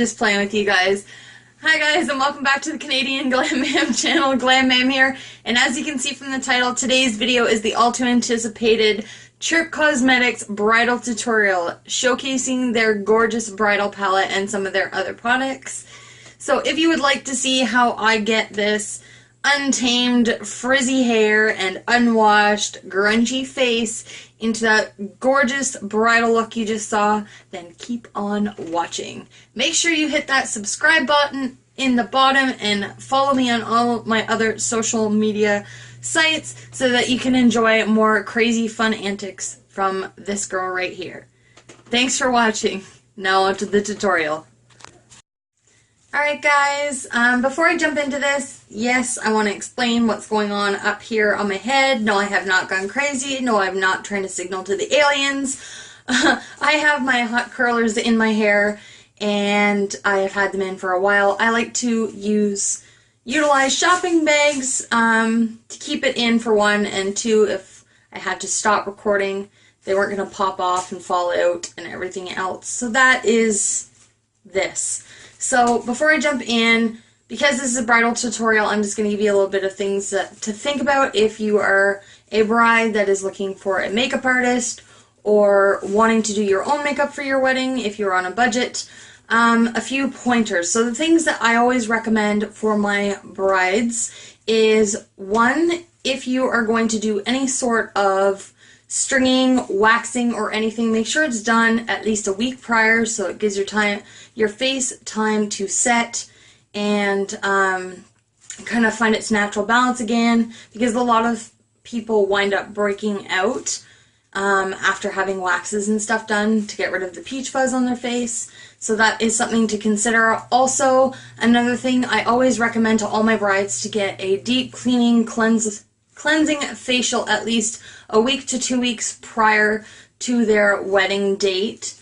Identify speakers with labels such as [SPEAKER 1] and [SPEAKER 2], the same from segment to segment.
[SPEAKER 1] just playing with you guys. Hi guys, and welcome back to the Canadian Glam Mam channel. Glam Mam here, and as you can see from the title, today's video is the all too anticipated Chirp Cosmetics bridal tutorial, showcasing their gorgeous bridal palette and some of their other products. So if you would like to see how I get this untamed, frizzy hair and unwashed, grungy face into that gorgeous bridal look you just saw, then keep on watching. Make sure you hit that subscribe button in the bottom and follow me on all my other social media sites so that you can enjoy more crazy fun antics from this girl right here. Thanks for watching. Now on to the tutorial. Alright guys, before I jump into this, yes, I want to explain what's going on up here on my head. No, I have not gone crazy. No, I'm not trying to signal to the aliens. I have my hot curlers in my hair, and I have had them in for a while. I like to utilize shopping bags to keep it in, for one, and two, if I had to stop recording, they weren't going to pop off and fall out and everything else. So that is this. So before I jump in, because this is a bridal tutorial, I'm just going to give you a little bit of things to think about if you are a bride that is looking for a makeup artist or wanting to do your own makeup for your wedding if you're on a budget. A few pointers. So the things that I always recommend for my brides is, one, if you are going to do any sort of stringing, waxing, or anything, make sure it's done at least a week prior so it gives your face time to set and kind of find its natural balance again, because a lot of people wind up breaking out after having waxes and stuff done to get rid of the peach fuzz on their face. So that is something to consider. Also, another thing I always recommend to all my brides to get a deep cleaning cleansing facial at least a week to 2 weeks prior to their wedding date.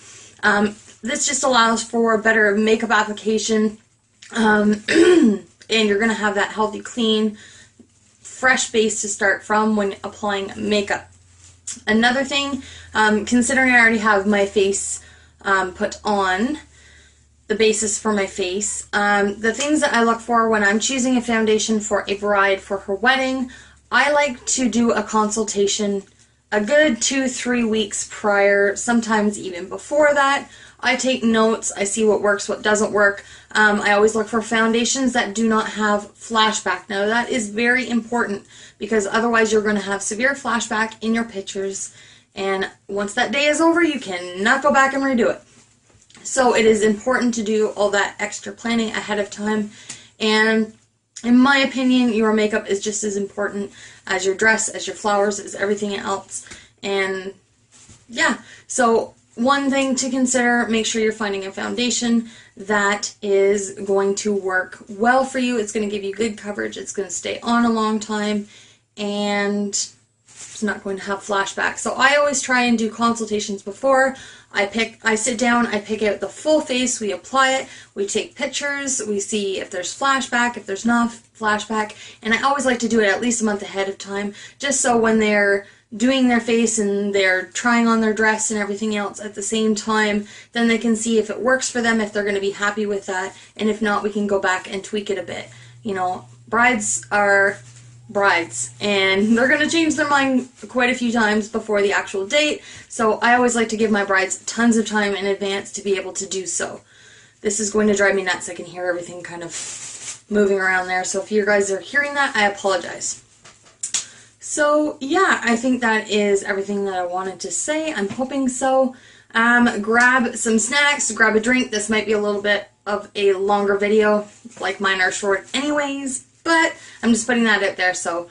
[SPEAKER 1] This just allows for better makeup application, and you're going to have that healthy, clean, fresh base to start from when applying makeup. Another thing, considering I already have my face put on, the basis for my face, the things that I look for when I'm choosing a foundation for a bride for her wedding, I like to do a consultation a good 2-3 weeks prior, sometimes even before that. I take notes, I see what works, what doesn't work. I always look for foundations that do not have flashback. Now that is very important, because otherwise you're going to have severe flashback in your pictures, and once that day is over you cannot go back and redo it. So it is important to do all that extra planning ahead of time, and in my opinion, your makeup is just as important as your dress, as your flowers, as everything else. And yeah, so one thing to consider, make sure you're finding a foundation that is going to work well for you. It's going to give you good coverage, it's going to stay on a long time, and it's not going to have flashbacks. So I always try and do consultations before. I sit down, I pick out the full face, we apply it, we take pictures, we see if there's flashback, if there's not flashback, and I always like to do it at least a month ahead of time, just so when they're doing their face and they're trying on their dress and everything else at the same time, then they can see if it works for them, if they're going to be happy with that, and if not, we can go back and tweak it a bit. You know, brides are brides, and they're going to change their mind quite a few times before the actual date, so I always like to give my brides tons of time in advance to be able to do so. This is going to drive me nuts. I can hear everything kind of moving around there, so if you guys are hearing that, I apologize. So yeah, I think that is everything that I wanted to say. I'm hoping so. Grab some snacks, grab a drink. This might be a little bit of a longer video, like mine are short anyways, but I'm just putting that out there. So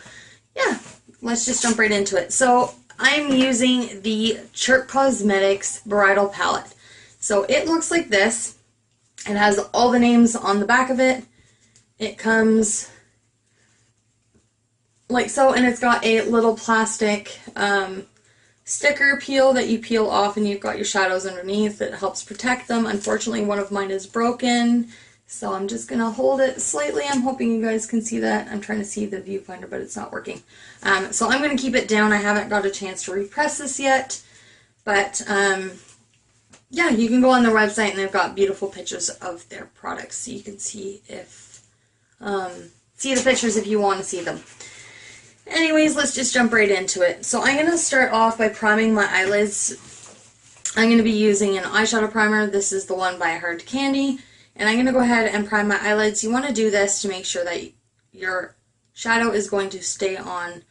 [SPEAKER 1] yeah, let's just jump right into it. So I'm using the Chirp Cosmetics Bridal Palette. So it looks like this. It has all the names on the back of it. It comes like so, and it's got a little plastic sticker peel that you peel off, and you've got your shadows underneath that helps protect them. Unfortunately, one of mine is broken, so I'm just going to hold it slightly. I'm hoping you guys can see that. I'm trying to see the viewfinder, but it's not working. So I'm going to keep it down. I haven't got a chance to repress this yet, but yeah, you can go on their website and they've got beautiful pictures of their products, so you can see if see the pictures if you want to see them. Anyways, let's just jump right into it. So I'm going to start off by priming my eyelids. I'm going to be using an eyeshadow primer. This is the one by Hard Candy. And I'm going to go ahead and prime my eyelids. You want to do this to make sure that your shadow is going to stay on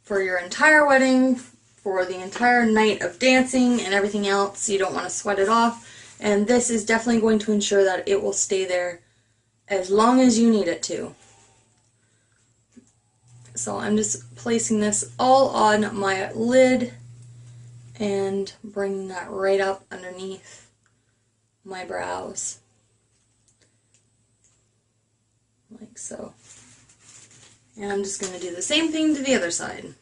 [SPEAKER 1] for your entire wedding, for the entire night of dancing and everything else. You don't want to sweat it off. And this is definitely going to ensure that it will stay there as long as you need it to. So I'm just placing this all on my lid and bringing that right up underneath my brows. Like so. And I'm just going to do the same thing to the other side.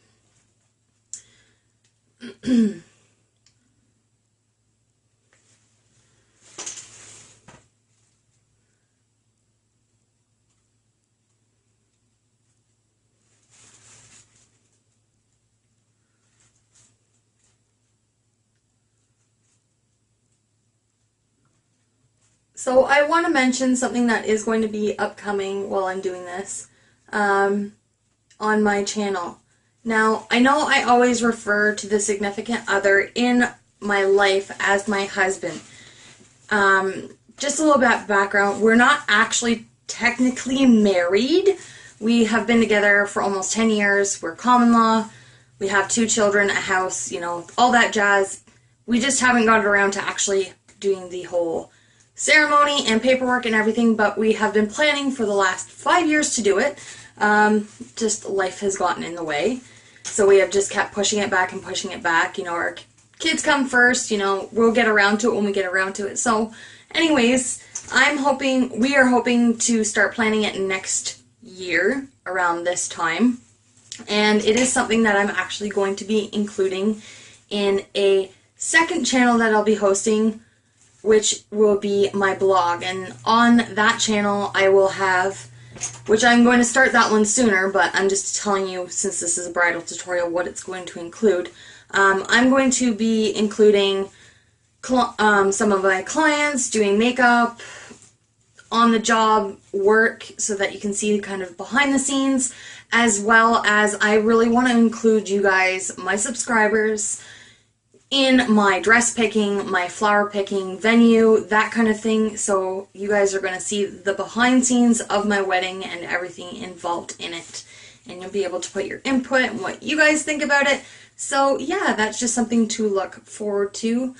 [SPEAKER 1] So I want to mention something that is going to be upcoming while I'm doing this on my channel. Now, I know I always refer to the significant other in my life as my husband. Just a little bit of background. We're not actually technically married. We have been together for almost 10 years. We're common law. We have 2 children, a house, you know, all that jazz. We just haven't got around to actually doing the whole ceremony and paperwork and everything, but we have been planning for the last 5 years to do it. Just life has gotten in the way. So we have just kept pushing it back and pushing it back. You know, our kids come first, you know, we'll get around to it when we get around to it. So anyways, we are hoping to start planning it next year around this time. And it is something that I'm actually going to be including in a second channel that I'll be hosting, which will be my blog. And on that channel I will have, which I'm going to start that one sooner, but I'm just telling you, since this is a bridal tutorial, what it's going to include. I'm going to be including some of my clients doing makeup, on the job work, so that you can see kind of behind the scenes, as well as I really want to include you guys, my subscribers, in my dress picking, my flower picking, venue, that kind of thing. So you guys are going to see the behind scenes of my wedding and everything involved in it. And you'll be able to put your input and what you guys think about it. So yeah, that's just something to look forward to.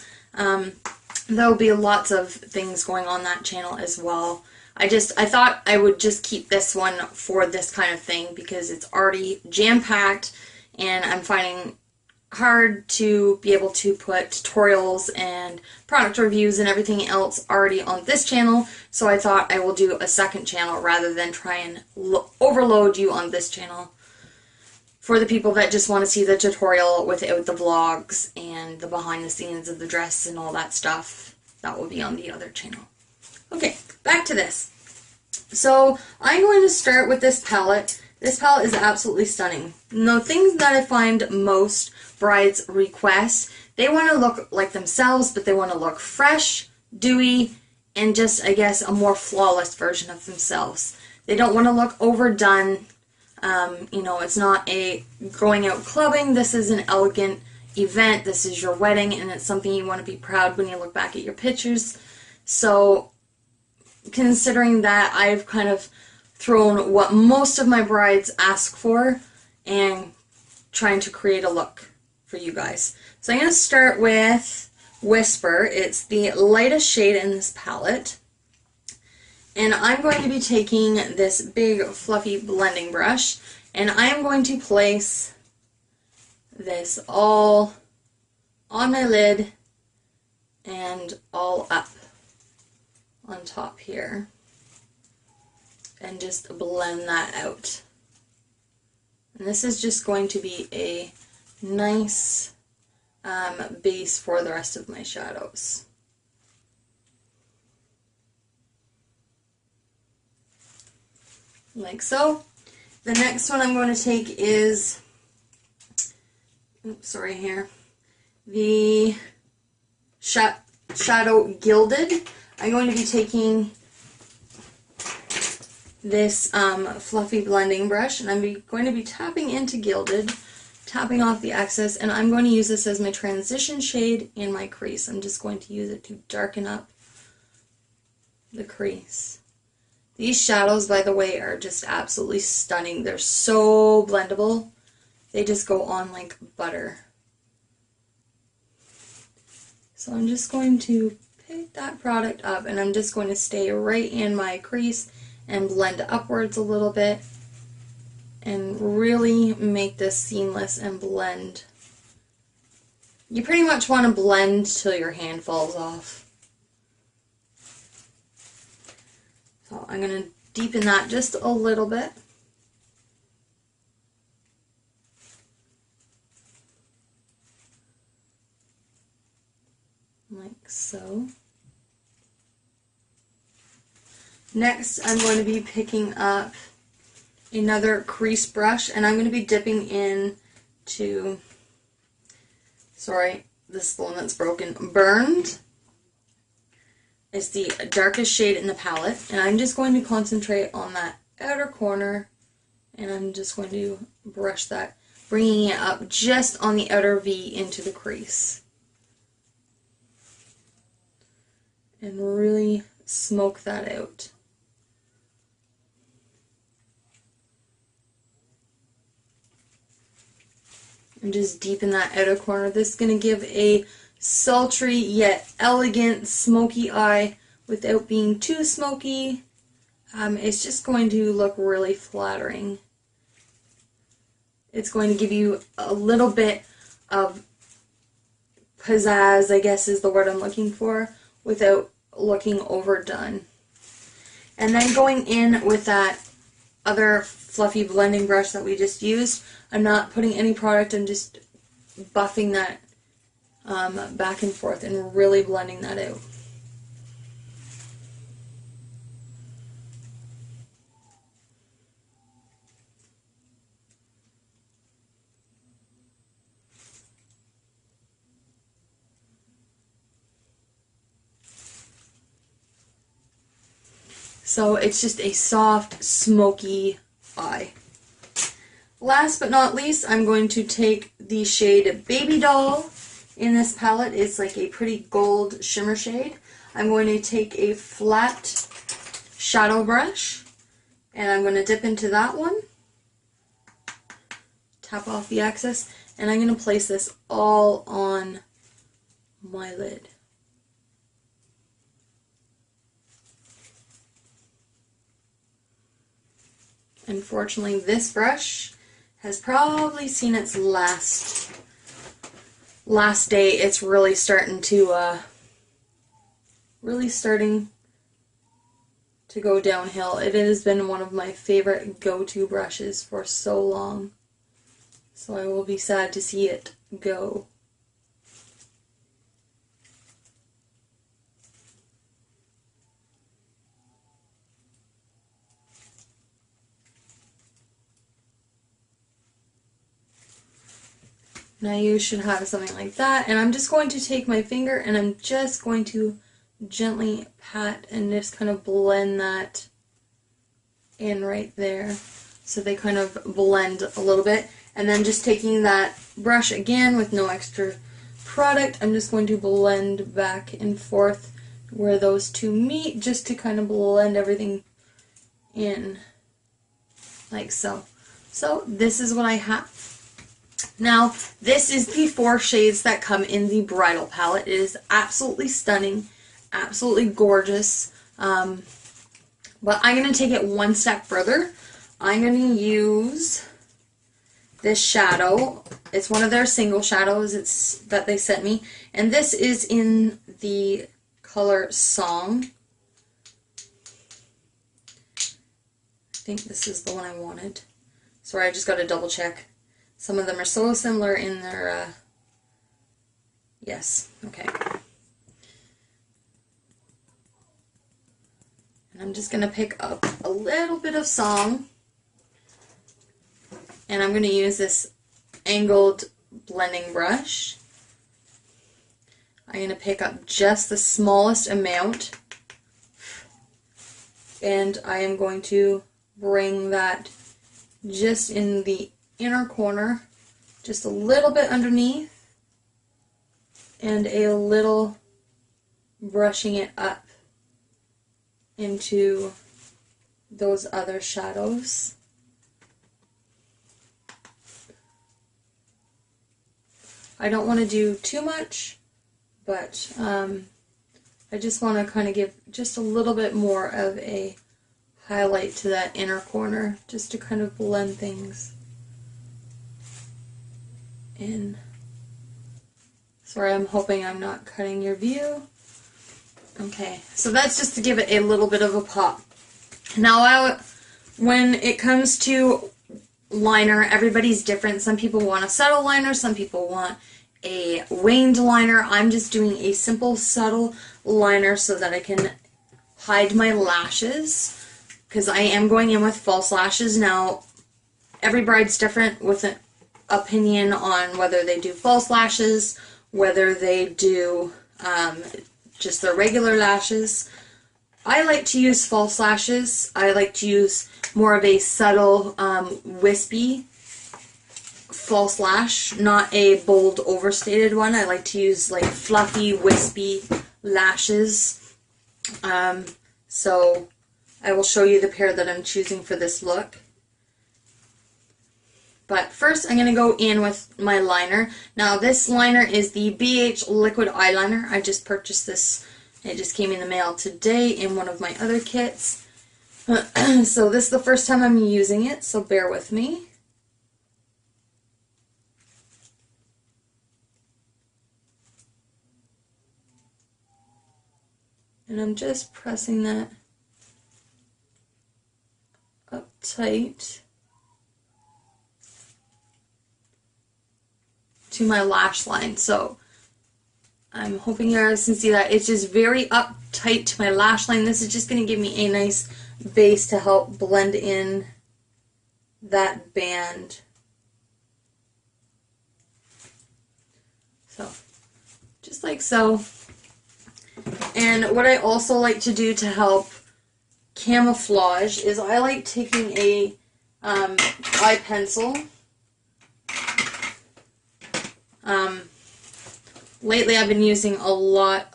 [SPEAKER 1] There'll be lots of things going on that channel as well. I thought I would just keep this one for this kind of thing because it's already jam-packed and I'm finding hard to be able to put tutorials and product reviews and everything else already on this channel, so I thought I will do a second channel rather than try and overload you on this channel for the people that just want to see the tutorial without the vlogs and the behind the scenes of the dress and all that stuff. That will be on the other channel. Okay, back to this. So I'm going to start with this palette. This palette is absolutely stunning. The things that I find most brides request, they want to look like themselves, but they want to look fresh, dewy, and just, I guess, a more flawless version of themselves. They don't want to look overdone. You know, it's not a going out clubbing. This is an elegant event. This is your wedding, and it's something you want to be proud when you look back at your pictures. So, considering that, I've kind of thrown what most of my brides ask for and trying to create a look for you guys. So I'm going to start with Whisper. It's the lightest shade in this palette. And I'm going to be taking this big fluffy blending brush and I'm going to place this all on my lid and all up on top here. And just blend that out. And this is just going to be a nice base for the rest of my shadows. Like so. The next one I'm going to take is, oops, sorry here, the shadow Gilded. I'm going to be taking this fluffy blending brush, and I'm going to be tapping into Gilded, tapping off the excess, and I'm going to use this as my transition shade in my crease. I'm just going to use it to darken up the crease. These shadows, by the way, are just absolutely stunning. They're so blendable. They just go on like butter. So I'm just going to pick that product up, and I'm just going to stay right in my crease and blend upwards a little bit and really make this seamless and blend. You pretty much want to blend till your hand falls off. So I'm going to deepen that just a little bit. Like so. Next, I'm going to be picking up another crease brush, and I'm going to be dipping into, sorry, this is the one that's broken, Burned. It's the darkest shade in the palette, and I'm just going to concentrate on that outer corner, and I'm just going to brush that, bringing it up just on the outer V into the crease. And really smoke that out. And just deepen that outer corner. This is going to give a sultry yet elegant smoky eye without being too smoky. It's just going to look really flattering. It's going to give you a little bit of pizzazz, I guess is the word I'm looking for, without looking overdone. And then going in with that other fluffy blending brush that we just used, I'm not putting any product, I'm just buffing that back and forth and really blending that out. So it's just a soft, smoky eye. Last but not least, I'm going to take the shade Baby Doll in this palette. It's like a pretty gold shimmer shade. I'm going to take a flat shadow brush, and I'm going to dip into that one, tap off the excess, and I'm going to place this all on my lid. Unfortunately, this brush has probably seen its last day. It's really starting to go downhill. It has been one of my favorite go-to brushes for so long. So I will be sad to see it go. Now you should have something like that, and I'm just going to take my finger and I'm just going to gently pat and just kind of blend that in right there so they kind of blend a little bit. And then just taking that brush again with no extra product, I'm just going to blend back and forth where those two meet, just to kind of blend everything in like so. So this is what I have. Now, this is the 4 shades that come in the Bridal Palette. It is absolutely stunning, absolutely gorgeous, but I'm going to take it one step further. I'm going to use this shadow. It's one of their single shadows that they sent me, and this is in the color Song. I think this is the one I wanted. Sorry, I just got to double check. Some of them are so similar in their, yes, okay. And I'm just going to pick up a little bit of Song, and I'm going to use this angled blending brush. I'm going to pick up just the smallest amount, and I am going to bring that just in the inner corner, just a little bit underneath, and a little brushing it up into those other shadows. I don't want to do too much, but I just want to kind of give just a little bit more of a highlight to that inner corner, just to kind of blend things in. Sorry, I'm hoping I'm not cutting your view. Okay, so that's just to give it a little bit of a pop. Now, when it comes to liner, everybody's different. Some people want a subtle liner, some people want a winged liner. I'm just doing a simple subtle liner so that I can hide my lashes, because I am going in with false lashes. Now, every bride's different with an opinion on whether they do false lashes, whether they do just their regular lashes. I like to use false lashes. I like to use more of a subtle, wispy false lash, not a bold, overstated one. I like to use like fluffy, wispy lashes. So I will show you the pair that I'm choosing for this look. But first I'm going to go in with my liner. Now this liner is the BH Liquid Eyeliner. I just purchased this. It just came in the mail today in one of my other kits. So this is the first time I'm using it, so bear with me. And I'm just pressing that up tight to my lash line. So I'm hoping you guys can see that. It's just very up tight to my lash line. This is just going to give me a nice base to help blend in that band. So, just like so. And what I also like to do to help camouflage is I like taking a eye pencil. Lately I've been using a lot,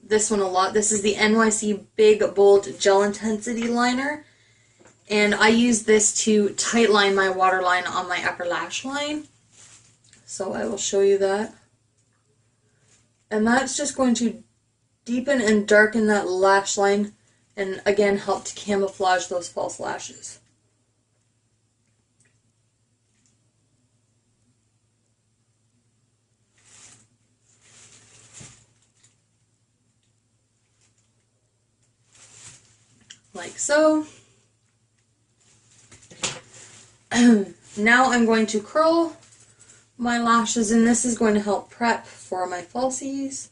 [SPEAKER 1] this one a lot. This is the NYC Big Bold Gel Intensity Liner. And I use this to tightline my waterline on my upper lash line. So I will show you that. And that's just going to deepen and darken that lash line and again help to camouflage those false lashes. Like so. Now I'm going to curl my lashes, and this is going to help prep for my falsies.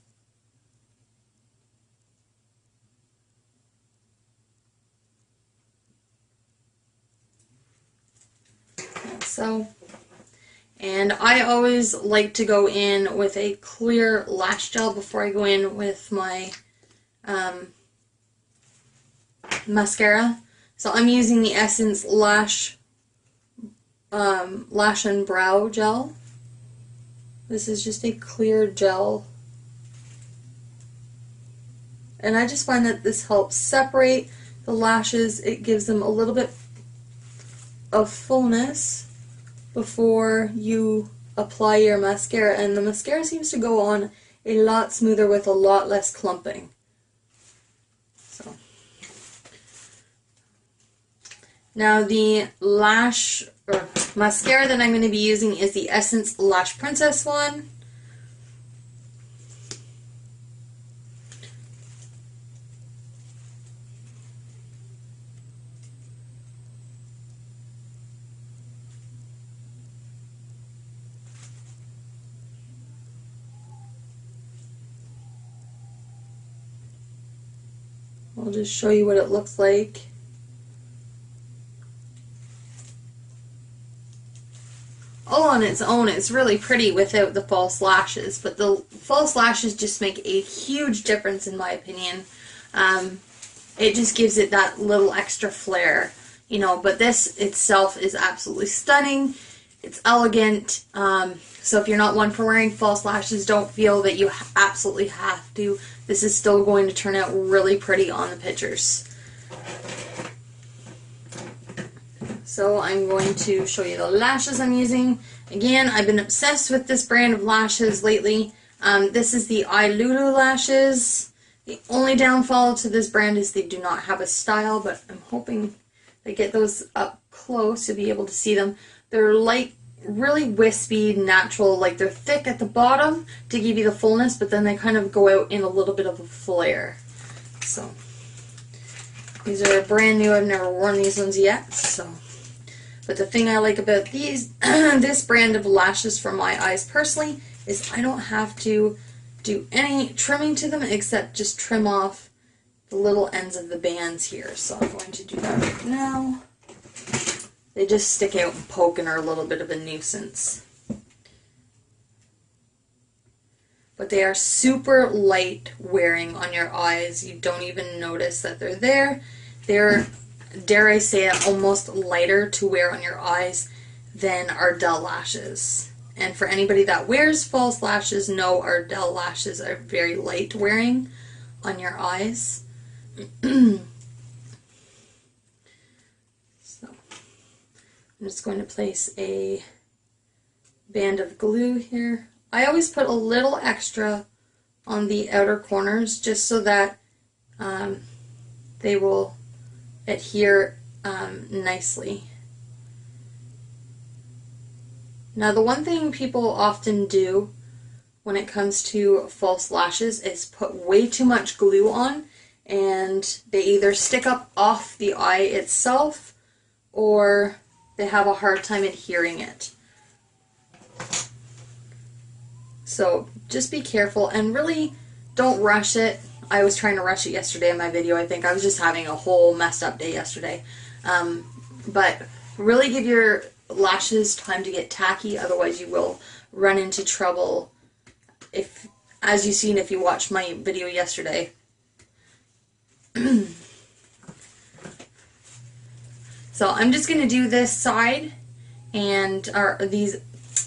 [SPEAKER 1] Like so. And I always like to go in with a clear lash gel before I go in with my mascara. So I'm using the Essence Lash and Brow Gel. This is just a clear gel. And I just find that this helps separate the lashes. It gives them a little bit of fullness before you apply your mascara. And the mascara seems to go on a lot smoother with a lot less clumping. So. Now the lash or mascara that I'm going to be using is the Essence Lash Princess one. I'll just show you what it looks like. All on its own, it's really pretty without the false lashes, but the false lashes just make a huge difference in my opinion. It just gives it that little extra flair, you know, but this itself is absolutely stunning. It's elegant, so if you're not one for wearing false lashes, don't feel that you absolutely have to. This is still going to turn out really pretty on the pictures. So I'm going to show you the lashes I'm using. Again, I've been obsessed with this brand of lashes lately. This is the iLulu lashes. The only downfall to this brand is they do not have a style, but I'm hoping they get those up close to be able to see them. They're like really wispy, natural, like they're thick at the bottom to give you the fullness, but then they kind of go out in a little bit of a flare. So these are brand new. I've never worn these ones yet. So, but the thing I like about these, this brand of lashes for my eyes personally, is I don't have to do any trimming to them except just trim off the little ends of the bands here. So I'm going to do that right now. They just stick out and poke and are a little bit of a nuisance. But they are super light wearing on your eyes. You don't even notice that they're there. They're, dare I say it, almost lighter to wear on your eyes than Ardell lashes. And for anybody that wears false lashes, know Ardell lashes are very light wearing on your eyes. So I'm just going to place a band of glue here. I always put a little extra on the outer corners just so that they will adhere nicely. Now, the one thing people often do when it comes to false lashes is put way too much glue on, and they either stick up off the eye itself or they have a hard time adhering it. So just be careful and really don't rush it. I was trying to rush it yesterday in my video. I think I was just having a whole messed up day yesterday. But really give your lashes time to get tacky, otherwise you will run into trouble if, as you've seen if you watched my video yesterday. So I'm just going to do this side and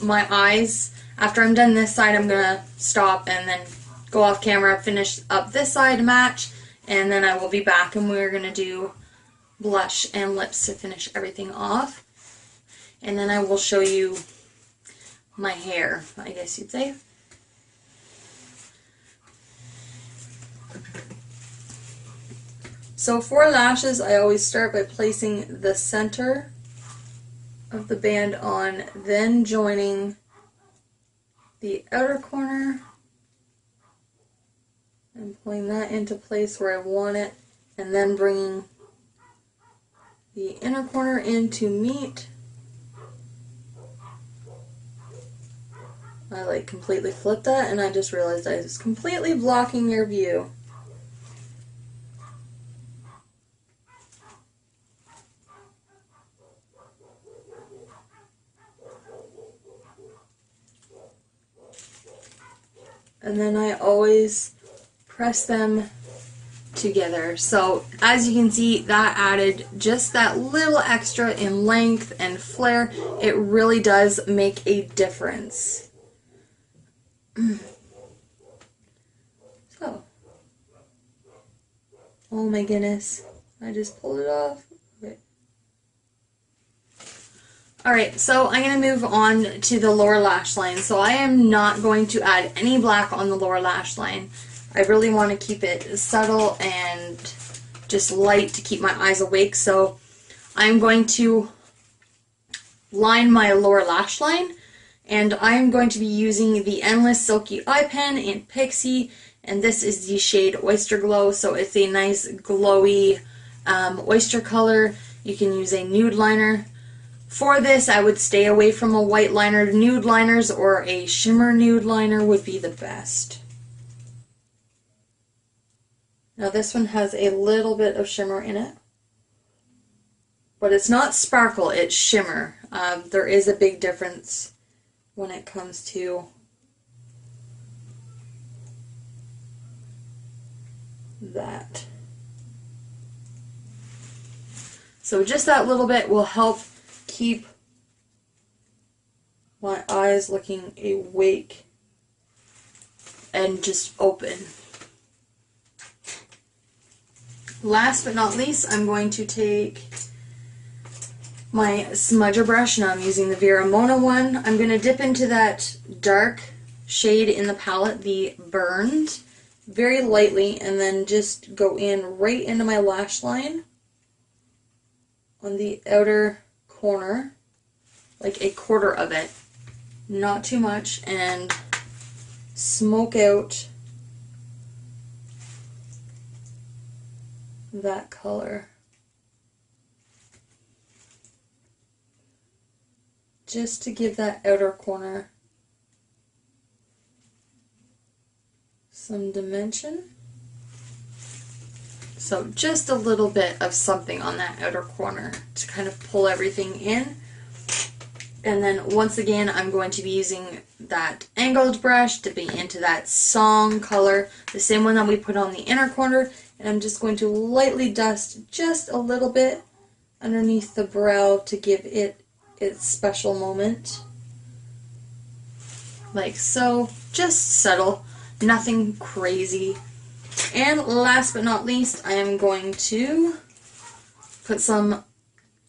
[SPEAKER 1] my eyes. After I'm done this side, I'm going to stop and then go off camera, finish up this side to match, and then I will be back and we're going to do blush and lips to finish everything off. And then I will show you my hair, I guess you'd say. So for lashes, I always start by placing the center of the band on, then joining the outer corner and pulling that into place where I want it, and then bringing the inner corner in to meet. I like completely flipped that, and I just realized I was completely blocking your view. And then I always press them together. So as you can see, that added just that little extra in length and flare. It really does make a difference. So, oh my goodness, I just pulled it off. Okay. Alright, so I'm going to move on to the lower lash line. So I am not going to add any black on the lower lash line. I really want to keep it subtle and just light to keep my eyes awake. So I'm going to line my lower lash line, and I'm going to be using the Endless Silky Eye Pen in Pixi, and this is the shade Oyster Glow. So it's a nice glowy oyster color. You can use a nude liner. For this, I would stay away from a white liner. Nude liners or a shimmer nude liner would be the best. Now this one has a little bit of shimmer in it, but it's not sparkle, it's shimmer. There is a big difference when it comes to that. So just that little bit will help keep my eyes looking awake and just open. Last but not least, I'm going to take my smudger brush. Now I'm using the Vera Mona one. I'm going to dip into that dark shade in the palette, the Burned, very lightly, and then just go in right into my lash line on the outer corner, like a quarter of it, not too much, and smoke out that color. Just to give that outer corner some dimension. So just a little bit of something on that outer corner to kind of pull everything in. And then once again, I'm going to be using that angled brush, dipping into that Song color, the same one that we put on the inner corner, and I'm just going to lightly dust just a little bit underneath the brow to give it its special moment. Like so, just subtle, nothing crazy. And last but not least, I am going to put some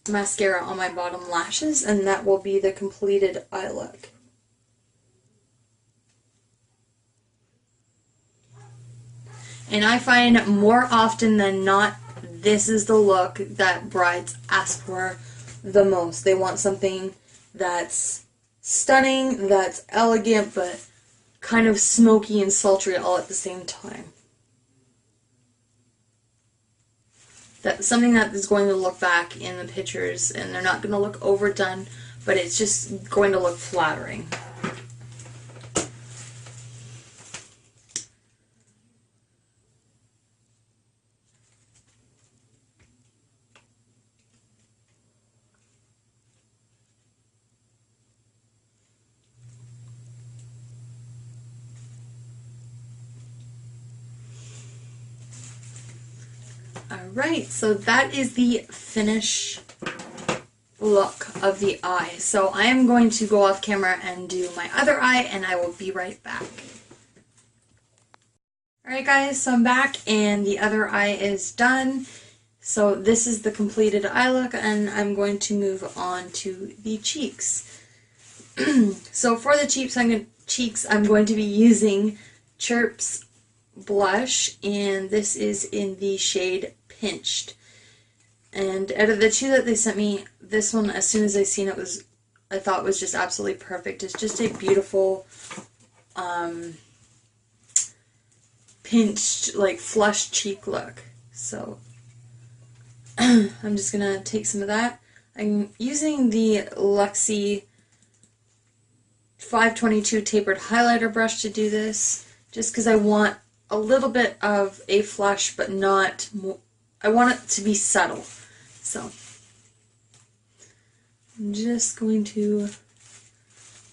[SPEAKER 1] mascara on my bottom lashes, and that will be the completed eye look. And I find more often than not, this is the look that brides ask for the most. They want something that's stunning, that's elegant, but kind of smoky and sultry all at the same time. That's something that is going to look back in the pictures, and they're not going to look overdone, but it's just going to look flattering. Alright, so that is the finish look of the eye. So I am going to go off camera and do my other eye, and I will be right back. Alright guys, so I'm back and the other eye is done. So this is the completed eye look, and I'm going to move on to the cheeks. So for the cheeks, I'm going to be using Chirp's blush, and this is in the shade Pinched. And out of the two that they sent me, this one, as soon as I seen it, I thought was just absolutely perfect. It's just a beautiful pinched, like flush cheek look. So I'm just gonna take some of that. I'm using the Luxie 522 tapered highlighter brush to do this, just because I want a little bit of a flush, but not more. I want it to be subtle. So I'm just going to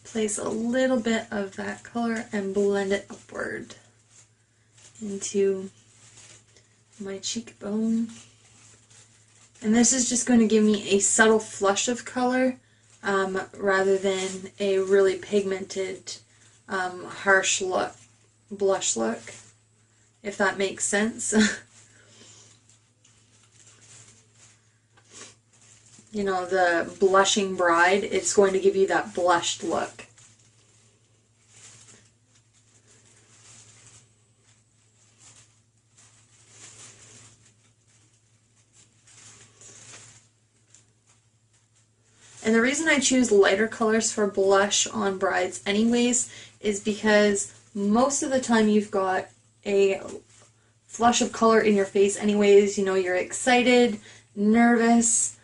[SPEAKER 1] place a little bit of that color and blend it upward into my cheekbone. And this is just going to give me a subtle flush of color rather than a really pigmented, harsh look, blush look, if that makes sense. You know, the blushing bride, it's going to give you that blushed look. And the reason I choose lighter colors for blush on brides anyways is because most of the time you've got a flush of color in your face anyways. You know, you're excited, nervous,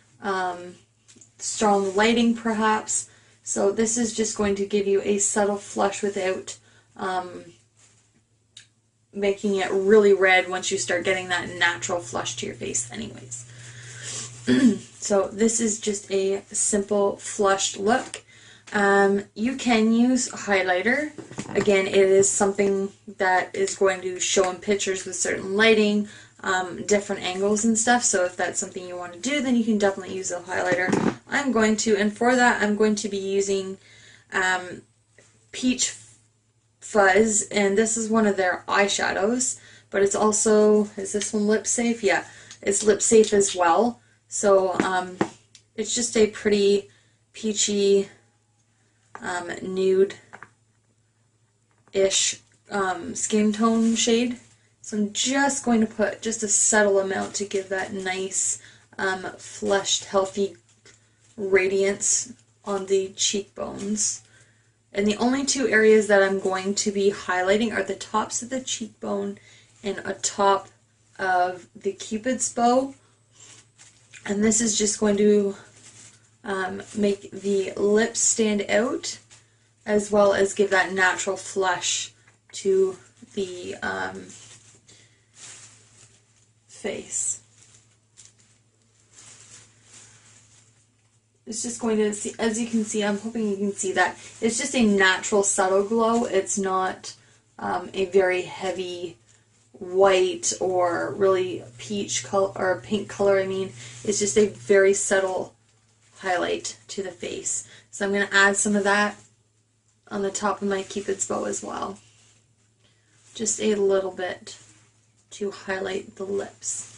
[SPEAKER 1] strong lighting perhaps. So this is just going to give you a subtle flush without making it really red once you start getting that natural flush to your face anyways. So this is just a simple flushed look. You can use highlighter. Again, it is something that is going to show in pictures with certain lighting, different angles and stuff, so if that's something you want to do, then you can definitely use a highlighter. And for that, I'm going to be using Peach Fuzz, and this is one of their eyeshadows, but it's also, is this one lip safe? Yeah, it's lip safe as well. So it's just a pretty peachy nude-ish skin tone shade. So I'm just going to put just a subtle amount to give that nice flushed, healthy radiance on the cheekbones. And the only two areas that I'm going to be highlighting are the tops of the cheekbone and atop of the Cupid's bow. And this is just going to make the lips stand out, as well as give that natural flush to the face. It's just going to see, as you can see, I'm hoping you can see that it's just a natural subtle glow. It's not a very heavy white or really peach color or pink color. I mean, it's just a very subtle highlight to the face. So I'm going to add some of that on the top of my Cupid's bow as well. Just a little bit to highlight the lips.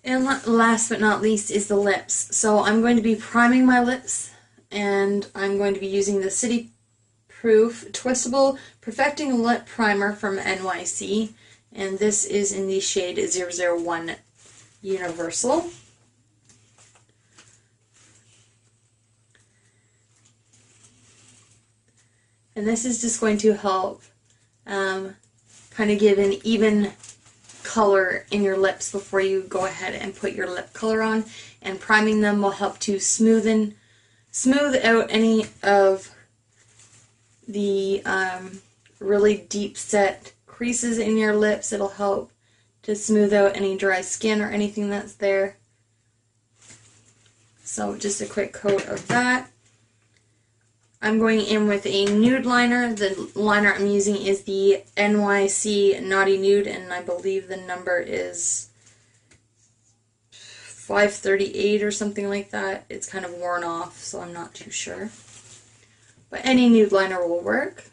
[SPEAKER 1] And last but not least is the lips. So I'm going to be priming my lips, and I'm going to be using the City Proof Twistable Perfecting Lip Primer from NYC, and this is in the shade 001 Universal. And this is just going to help kind of give an even color in your lips before you go ahead and put your lip color on. And priming them will help to smooth out any of the really deep set creases in your lips. It'll help to smooth out any dry skin or anything that's there. So just a quick coat of that. I'm going in with a nude liner. The liner I'm using is the NYC Naughty Nude, and I believe the number is 538 or something like that. It's kind of worn off, so I'm not too sure. But any nude liner will work.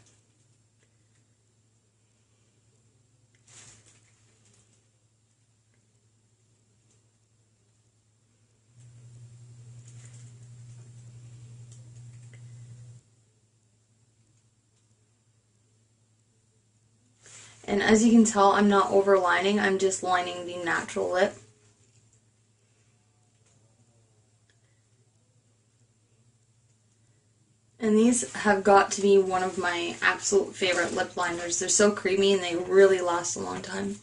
[SPEAKER 1] And as you can tell, I'm not overlining, I'm just lining the natural lip. And these have got to be one of my absolute favorite lip liners. They're so creamy and they really last a long time.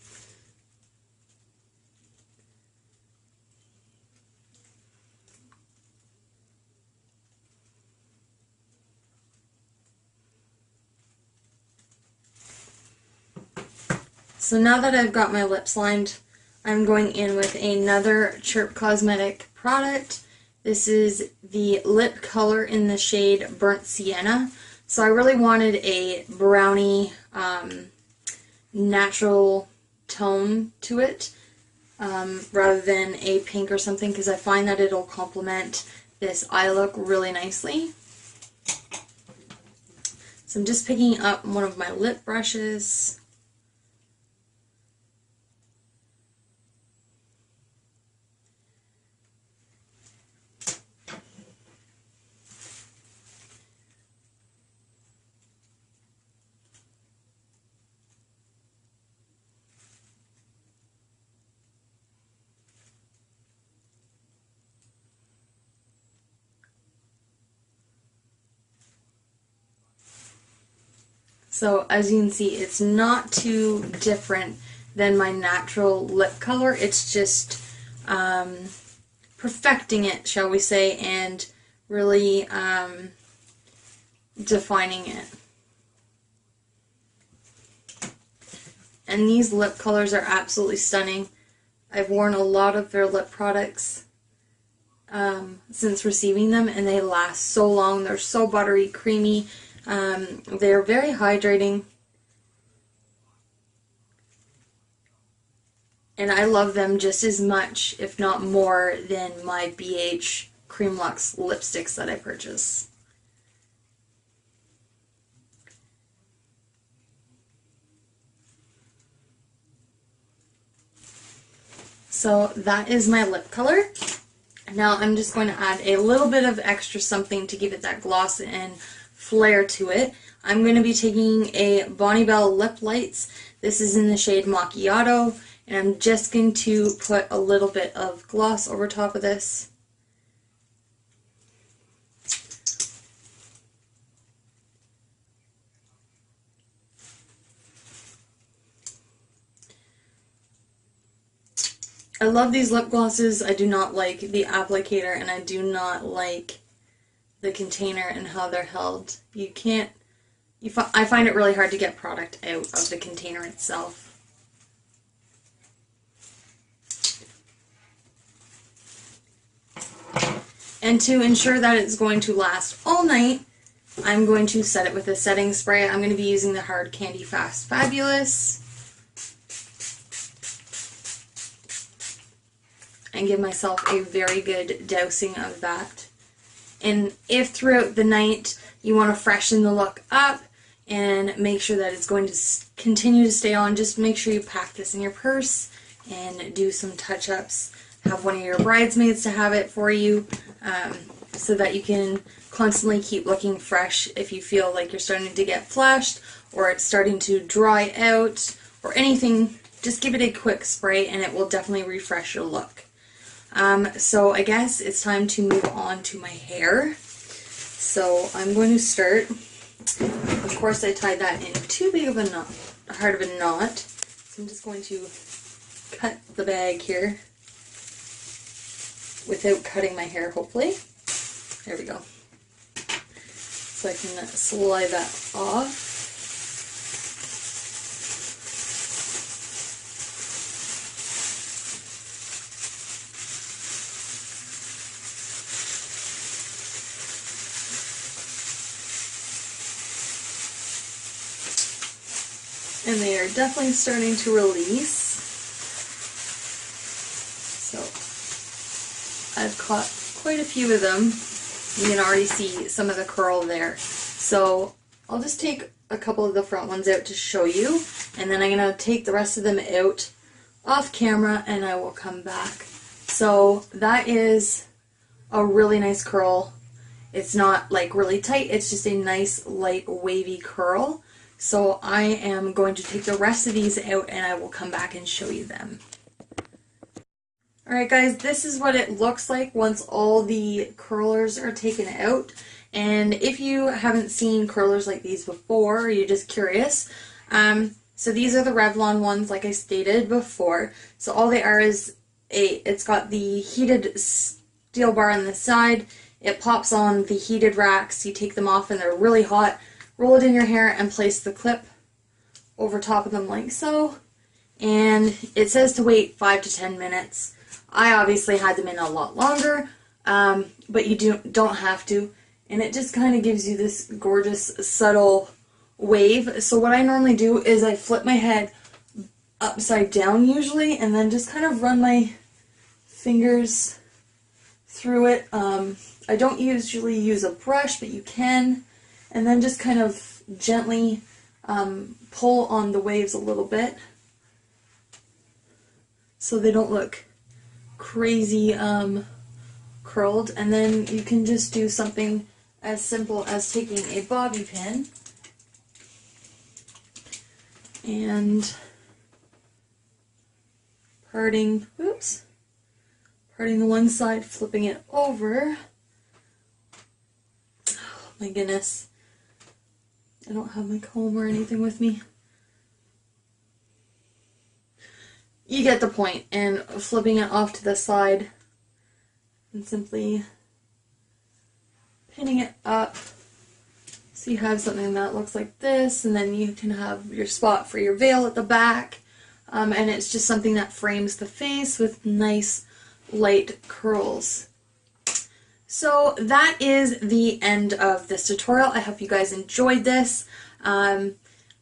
[SPEAKER 1] So now that I've got my lips lined, I'm going in with another Chirp Cosmetic product. This is the lip color in the shade Burnt Sienna. So I really wanted a brownie, natural tone to it, rather than a pink or something, because I find that it'll complement this eye look really nicely. So I'm just picking up one of my lip brushes. So as you can see, it's not too different than my natural lip color. It's just perfecting it, shall we say, and really defining it. And these lip colors are absolutely stunning. I've worn a lot of their lip products. since receiving them, and they last so long. They're so buttery, creamy. They're very hydrating. And I love them just as much, if not more, than my BH Cream Luxe lipsticks that I purchase. So that is my lip color. Now I'm just going to add a little bit of extra something to give it that gloss and flair to it. I'm going to be taking a Belle Lip Lights. This is in the shade Macchiato, and I'm just going to put a little bit of gloss over top of this. I love these lip glosses. I do not like the applicator, and I do not like the container and how they're held. I find it really hard to get product out of the container itself. And to ensure that it's going to last all night, I'm going to set it with a setting spray. I'm going to be using the Hard Candy Fast Fabulous. And give myself a very good dousing of that. And if throughout the night you want to freshen the look up and make sure that it's going to continue to stay on, just make sure you pack this in your purse and do some touch-ups. Have one of your bridesmaids to have it for you, so that you can constantly keep looking fresh if you feel like you're starting to get flushed or it's starting to dry out or anything. Just give it a quick spray and it will definitely refresh your look. So I guess it's time to move on to my hair. So I'm going to start. Of course, I tied that in too big of a knot, hard of a knot. So I'm just going to cut the bag here without cutting my hair, hopefully. There we go. So I can slide that off. And they are definitely starting to release. So I've caught quite a few of them. You can already see some of the curl there. So I'll just take a couple of the front ones out to show you, and then I'm going to take the rest of them out off camera and I will come back. So that is a really nice curl. It's not like really tight, it's just a nice light wavy curl. So I am going to take the rest of these out and I will come back and show you them. Alright guys, this is what it looks like once all the curlers are taken out. And if you haven't seen curlers like these before, or you're just curious, so these are the Revlon ones like I stated before. So all they are is it's got the heated steel bar on the side. It pops on the heated racks. You take them off and they're really hot. Roll it in your hair and place the clip over top of them like so. And it says to wait 5 to 10 minutes. I obviously had them in a lot longer, but you don't have to. And it just kind of gives you this gorgeous, subtle wave. So what I normally do is I flip my head upside down usually, and then just kind of run my fingers through it. I don't usually use a brush, but you can. And then just kind of gently pull on the waves a little bit so they don't look crazy curled. And then you can just do something as simple as taking a bobby pin and parting the one side, flipping it over. Oh my goodness. I don't have my comb or anything with me. You get the point. And flipping it off to the side and simply pinning it up so you have something that looks like this, and then you can have your spot for your veil at the back, and it's just something that frames the face with nice light curls. So that is the end of this tutorial. I hope you guys enjoyed this. I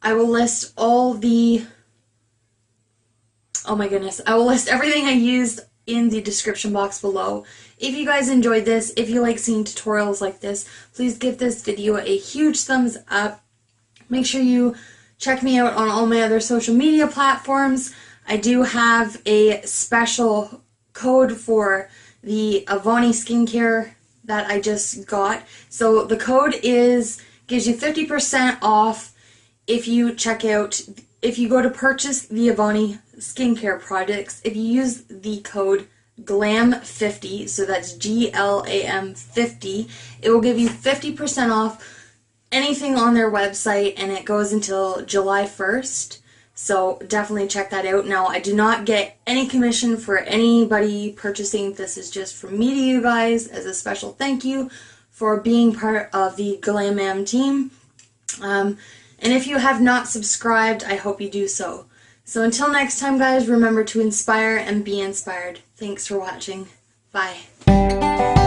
[SPEAKER 1] will list all the, oh my goodness, I will list everything I used in the description box below. If you guys enjoyed this, if you like seeing tutorials like this, please give this video a huge thumbs up. Make sure you check me out on all my other social media platforms. I do have a special code for the Avani skincare that I just got. So the code gives you 50% off if you go to purchase the Avani skincare products. If you use the code GLAM50, so that's GLAM 50, it will give you 50% off anything on their website, and it goes until July 1st. So definitely check that out. Now, I do not get any commission for anybody purchasing. This is just from me to you guys as a special thank you for being part of the Glam team. And if you have not subscribed, I hope you do so. So until next time, guys, remember to inspire and be inspired. Thanks for watching. Bye.